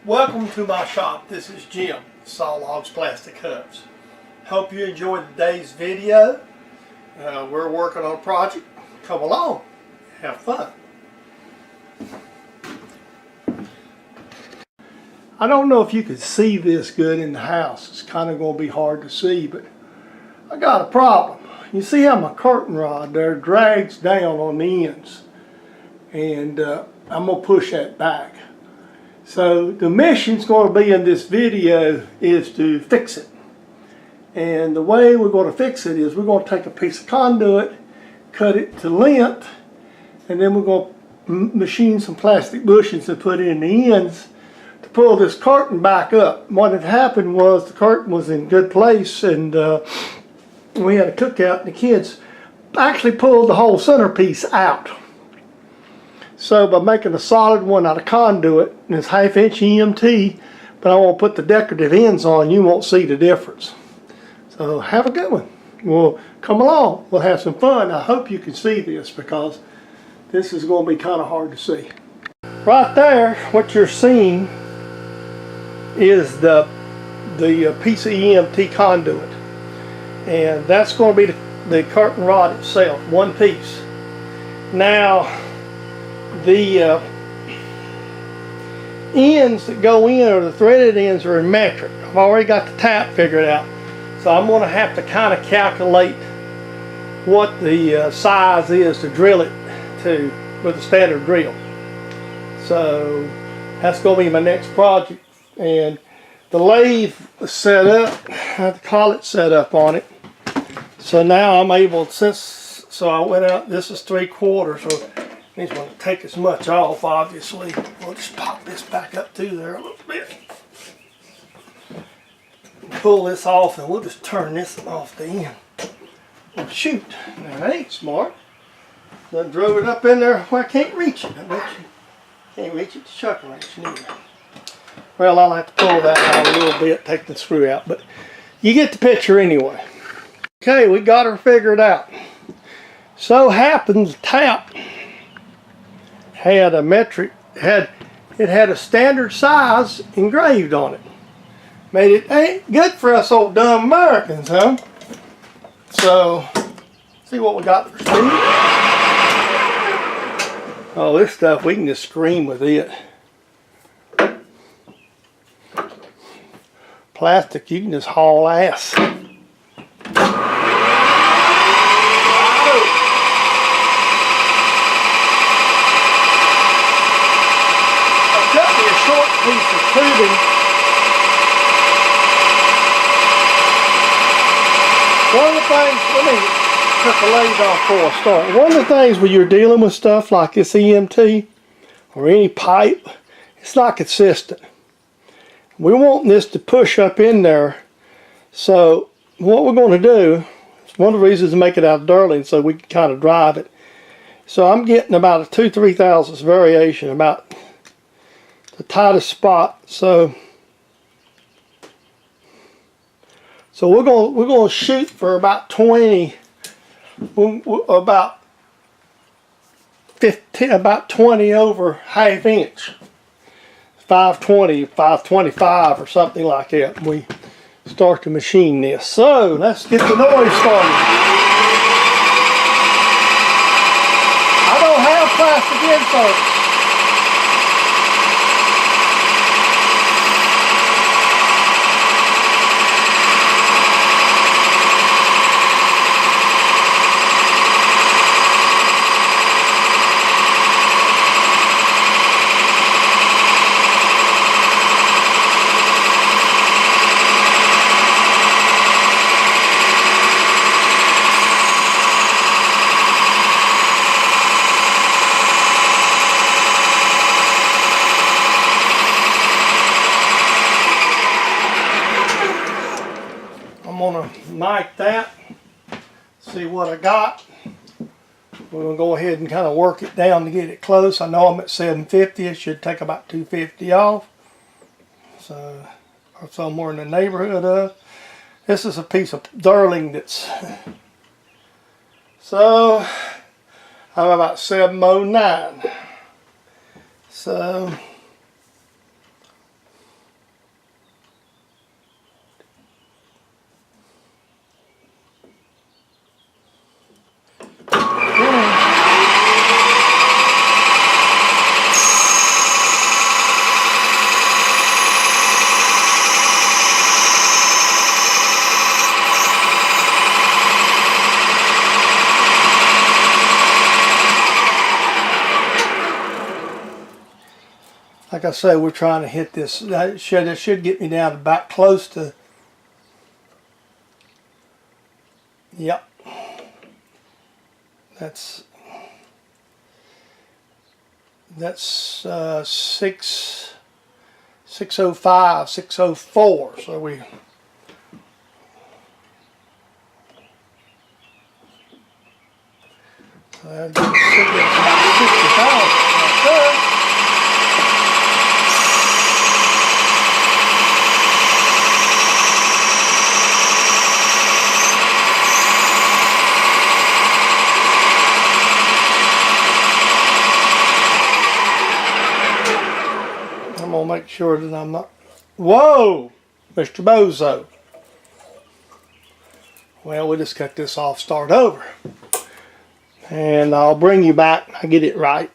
Welcome to my shop. This is Jim, Saw Logs Plastic Hubs. Hope you enjoyed today's video. We're working on a project. Come along, have fun. I don't know if you can see this good in the house. It's kind of going to be hard to see, but I got a problem. You see how my curtain rod there drags down on the ends, and I'm going to push that back. So the mission's going to be in this video is to fix it. And the way we're going to fix it is we're going to take a piece of conduit, cut it to length, and then we're going to machine some plastic bushings and put it in the ends to pull this curtain back up. What had happened was the curtain was in good place, and we had a cookout, and the kids actually pulled the whole centerpiece out. So by making a solid one out of conduit, and it's 1/2 inch EMT, but I won't put the decorative ends on, you won't see the difference. So have a good one. Well, come along, we'll have some fun. I hope you can see this because this is going to be kind of hard to see. Right there, what you're seeing is the piece of EMT conduit, and that's going to be the curtain rod itself, one piece. Now the ends that go in, or the threaded ends, are in metric. I've already got the tap figured out, so I'm going to have to kind of calculate what the size is to drill it to with a standard drill. So that's going to be my next project. And the lathe is set up. I have the collet set up on it. So now I'm able, so I went out, this is 3/4, so these won't take as much off, obviously. We'll just pop this back up through there a little bit. Pull this off, and we'll just turn this off the end. Oh, shoot. Now, that ain't smart. Done drove it up in there where I can't reach it. I bet you can't reach it to chuck wrench neither. Well, I'll have to pull that out a little bit, take the screw out, but you get the picture anyway. Okay, we got her figured out. So happens tap had a metric, it had a standard size engraved on it. Made it ain't good for us old dumb Americans, huh? So, see what we got for speed. Oh, this stuff, we can just scream with it. Plastic, you can just haul ass. Piece of tubing. One of the things, let me cut the lathe off before I start. One of the things when you're dealing with stuff like this EMT or any pipe, it's not consistent. We want this to push up in there. So what we're going to do, one of the reasons to make it out of derlin so we can kind of drive it. So I'm getting about a 2-3 thousandths variation, about the tightest spot. So we're going to shoot for about 20, about 15, about 20 over 1/2 inch, 520, 525 or something like that. We start to machine this. So let's get the noise started. I don't have plastic inserts. I'm going to mic that, see what I got. We're going to go ahead and kind of work it down to get it close. I know I'm at 750. It should take about 250 off. So, or somewhere in the neighborhood of. This is a piece of derlin that's, so I'm about 709. So Like I say, we're trying to hit this. That should get me down to back close to. Yep. That's 605, 604. So we. So that gives us about 60,000 right there. I'm gonna make sure that I'm not. Whoa, Mr. Bozo. Well, we'll just cut this off, start over. And I'll bring you back. I get it right.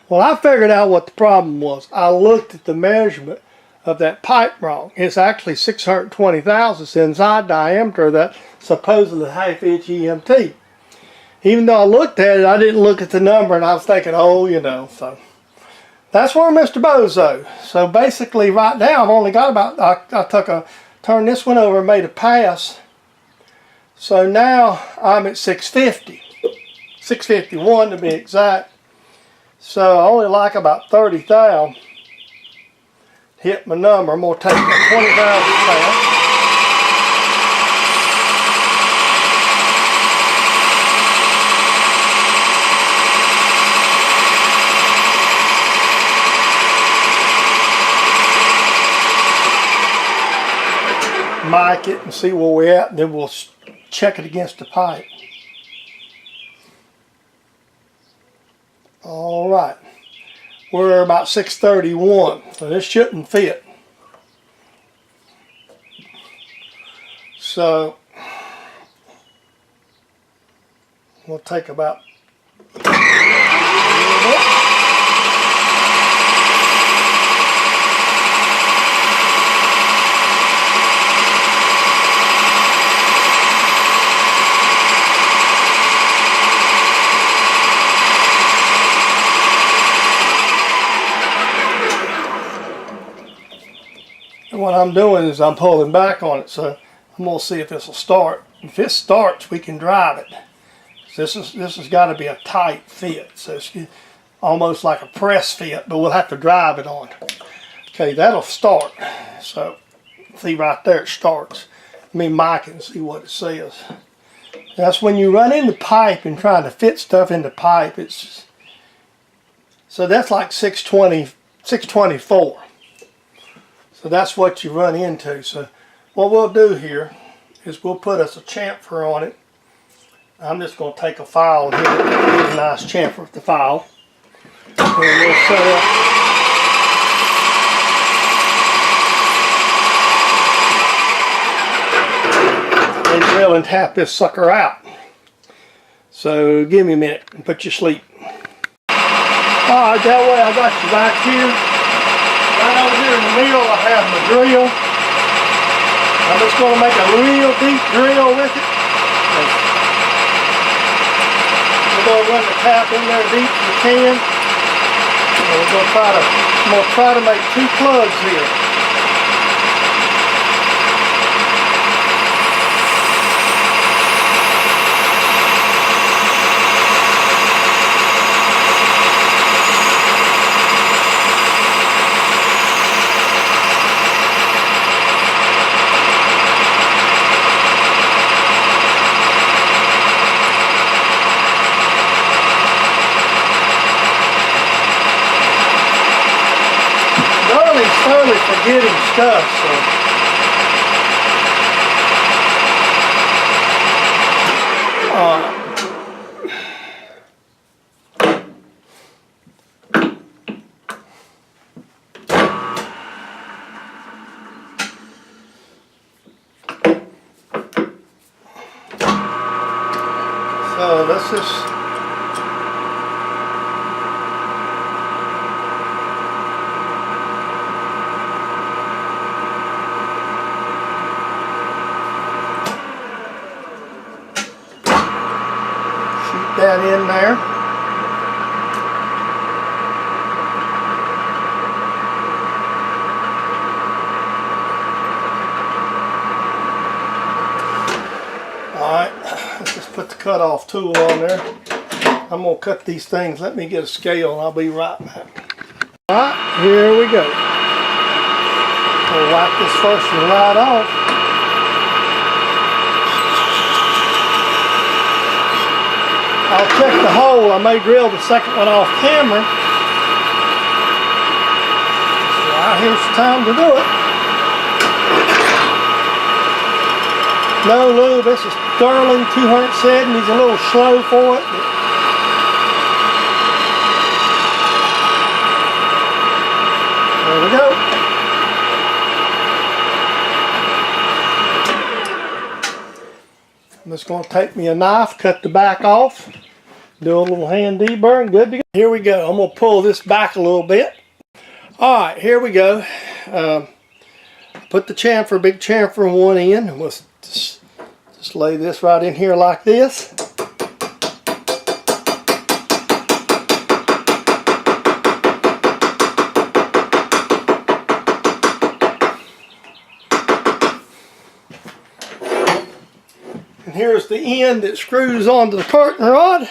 Well, I figured out what the problem was. I looked at the measurement of that pipe wrong. It's actually 620 thousandths inside diameter of that supposedly half-inch EMT. Even though I looked at it, I didn't look at the number, and I was thinking, oh, you know, so. That's where Mr. Bozo. So basically right now I've only got about, I turned this one over and made a pass. So now I'm at 650, 651 to be exact. So I only like about 30 thou. Hit my number. I'm going to take my 20,000 pounds. Mic it and see where we're at, and then we'll check it against the pipe. All right, we're about 631, so this shouldn't fit. So we'll take about a little bit. And what I'm doing is I'm pulling back on it, so I'm going to see if this will start. If it starts, we can drive it. This has got to be a tight fit, so it's almost like a press fit, but we'll have to drive it on. Okay, that'll start. So see right there, it starts. Let me mic it and see what it says. That's when you run into pipe and trying to fit stuff into pipe. It's just, so that's like 620, 624. So that's what you run into. So what we'll do here is we'll put us a chamfer on it. I'm just going to take a file and hit it. Get a nice chamfer with the file. And we'll set up. And drill and tap this sucker out. So give me a minute and put you to sleep. Alright, that way I got you back here. Right over here in the middle I have my drill. I'm just going to make a real deep drill with it. We're going to run the tap in there deep as we can. And we're going to try to make 2 plugs here. Slowly forgetting stuff, so let's just that in there. put the cutoff tool on there. I'm going to cut these things. Let me get a scale and I'll be right back. Alright, here we go. We'll wipe this first one right off. I'll check the hole. I may drill the second one off camera. So here's the time to do it. No lube. This is derlin 270. He's a little slow for it. There we go. I'm just going to take me a knife, cut the back off, do a little hand deburr, good to go. Here we go. I'm going to pull this back a little bit. Alright, here we go. Put the chamfer, big chamfer in one end, and we'll just lay this right in here like this. Here's the end that screws onto the curtain rod.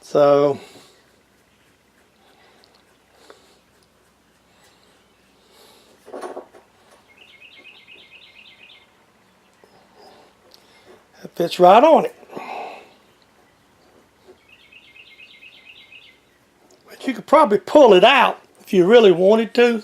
So that fits right on it. But you could probably pull it out if you really wanted to.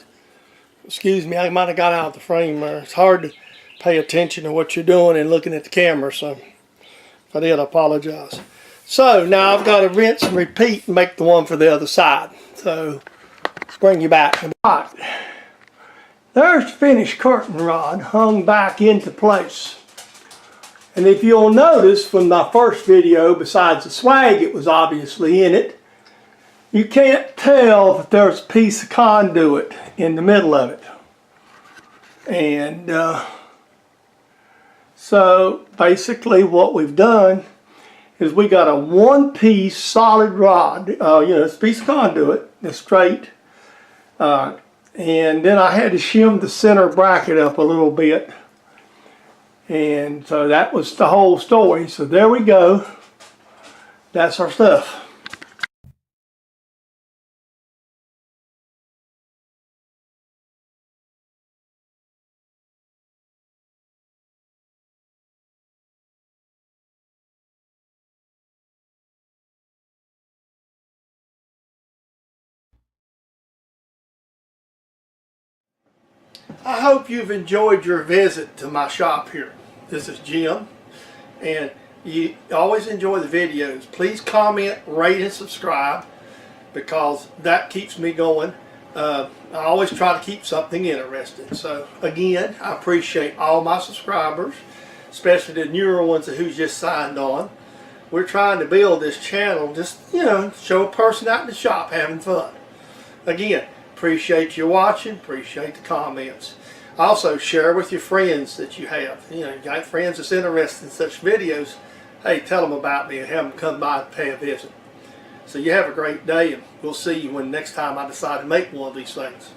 Excuse me, I might have got out of the frame there. It's hard to pay attention to what you're doing and looking at the camera, so if I did, I apologize. So now I've got to rinse and repeat and make the one for the other side. So let's bring you back. All right. There's the finished curtain rod hung back into place. And if you'll notice from my first video, besides the swag it was obviously in it, you can't tell that there's a piece of conduit in the middle of it. And so basically what we've done is we got a one-piece solid rod, this piece of conduit, it's straight. And then I had to shim the center bracket up a little bit. And so that was the whole story. So there we go. That's our stuff. I hope you've enjoyed your visit to my shop here. This is Jim, and you always enjoy the videos. Please comment, rate, and subscribe, because that keeps me going. I always try to keep something interesting. So again, I appreciate all my subscribers, especially the newer ones who just signed on. We're trying to build this channel, just show a person out in the shop having fun. Again, appreciate you watching, appreciate the comments. Also, share with your friends that you have. You got friends that's interested in such videos. Hey, tell them about me and have them come by and pay a visit. So you have a great day, and we'll see you when next time I decide to make one of these things.